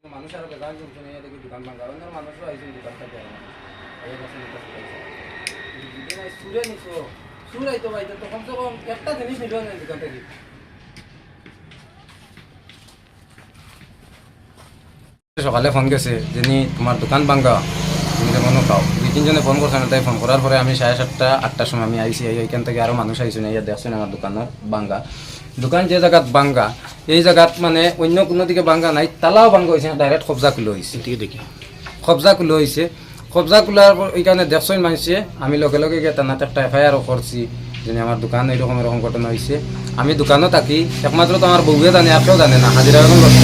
মানুষ আরো বেজান জমছে না দেখি দোকান ভাঙা অন্য মানুষও আইসেন দোকান থেকে এই কাছে নিতে যদি নাই সুরে নিছো সুর আইতো বাইতো তো কমসে কম একটা জিনিস নিল না দোকান থেকে সকালে ফোন গেছে যিনি তোমার দোকান ভাঙ্গা তুমি যেমন পাও দুই তিনজনে ফোন করছেন তাই ফোন করার পরে আমি 7:30 8টার সময় আমি আইসি এইখান থেকে আরো মানুষ আইসেন এই দেখছেন আমার দোকানের ভাঙ্গা দোকান যে জায়গাত ভাঙ্গা এই জায়গাত মানে অন্য কোনো দিকে ভাঙ্গা নাই তালাও ভাঙ্গা হয়েছে ডাইরেক্ট কবজা খুলে হয়েছে দেখি কবজা খুলে হয়েছে কবজা খোলার পর ওইখানে দেখছেন মানুষে আমি লগে লগে গিয়ে তানাতে একটা এফআইআরও করছি যে আমার দোকান এরকম এরকম ঘটনা হয়েছে আমি দোকানও থাকি একমাত্র তো আমার বউয়ে জানে আর কেউ জানে না হাজিরা এরকম কষ্ট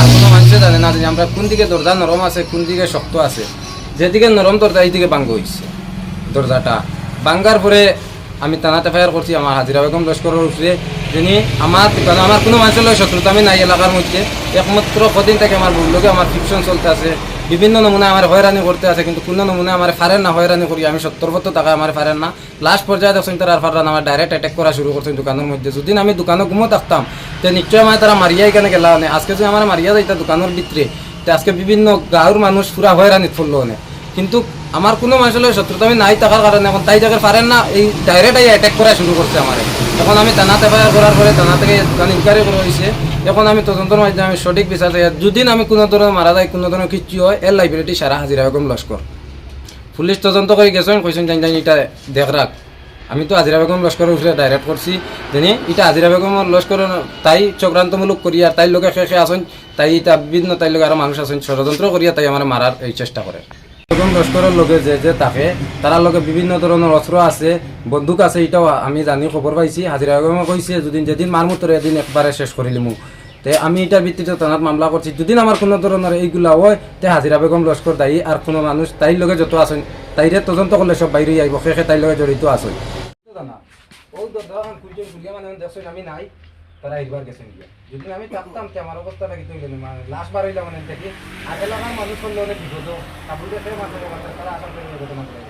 আর কোনো মানুষে জানে না যে আমরা কোন দিকে দরজা নরম আছে কোন দিকে শক্ত আছে যেদিকে নরম দরজা এইদিকে ভাঙ্গ হয়েছে দরজাটা ভাঙ্গার পরে আমি থানাতে এফআইআর করছি আমার হাজিরা বেগম লস্করের উপরে যিনি আমার দোকানে আমার কোনো মানুষের লগে শত্রুতা আমি নাই এলাকার মধ্যে একমাত্র কদিন থেকে আমার বউর লগে আমার ফিকশন চলতে আছে বিভিন্ন নমুনা আমার হয়রানি করতে আছে কিন্তু কোনো নমুনা আমার ফারেন না হয়রানি করি আমি 70 টাকা আমার ফারেন না লাস্ট পর্যায়ে দেখছেন তারা আর ফারান আমার ডাইরেক্ট অ্যাটাক করা শুরু করছেন দোকানের মধ্যে যদি আমি দোকানে ঘুমো থাকতাম তো নিশ্চয়ই আমার তারা মারিয়া এখানে গেলা না আজকে যদি আমার মারিয়া যাইতা দোকানের ভিতরে তো আজকে বিভিন্ন গাঁওর মানুষ পুরা হয়রানি ফুললো না কিন্তু আমার কোনো মানুষের শত্রুতা আমি নাই থাকার কারণে এখন তাই জায়গায় পারেন না এই ডাইরেক্ট এই অ্যাটাক করা শুরু করছে আমার এখন আমি থানাতে এফআইআর করার পরে থানা থেকে দোকান ইনকোয়ারি করা হয়েছে এখন আমি তদন্তের মাধ্যমে আমি সঠিক বিচার চাই যদি আমি কোনো ধরনের মারা যায় কোনো ধরনের কিছু হয় এর লাইব্রেরিটি সারা হাজিরা বেগম লস্কর পুলিশ তদন্ত করে গেছেন কইছেন জানি জানি এটা দেখ রাখ আমি তো হাজিরা বেগম লস্করের উপরে ডাইরেক্ট করছি জানি এটা হাজিরা বেগম লস্কর তাই চক্রান্তমূলক করিয়া তাই লোকে শেষে আসেন তাই এটা বিভিন্ন তাই লোক আরও মানুষ আছেন ষড়যন্ত্র করিয়া তাই আমার মারার এই চেষ্টা করে এবং লস্করের লোকে যে থাকে তার লোকে বিভিন্ন ধরনের অস্ত্র আছে বন্দুক আছে এটাও আমি জানি খবর পাইছি হাজিরা বেগমে কইছে যেদিন মারমুতর এদিন একবারে শেষ করিলিমু তে আমি এটার ভিত্তিতে থানাত মামলা করছি যদি আমার কোনো ধরনের এইগুলা হয় তে হাজিরা বেগম লস্কর দায়ী আর কোনো মানুষ তাই লগে যত আছেন তাইরে তদন্ত করলে সব বাইরে আইব শেষে তাই লগে জড়িত আছেন আমি নাই তারা একবার গেছেন গিয়া যদি আমি থাকতাম তো আমার অবস্থাটা কিন্তু মানে লাস্ট বার হইলাম মানে দেখি আর এলাকার মানুষ করলে অনেক বিপদ কাপড় দেখে মানুষ তারা আসাম করে ঘটনা করে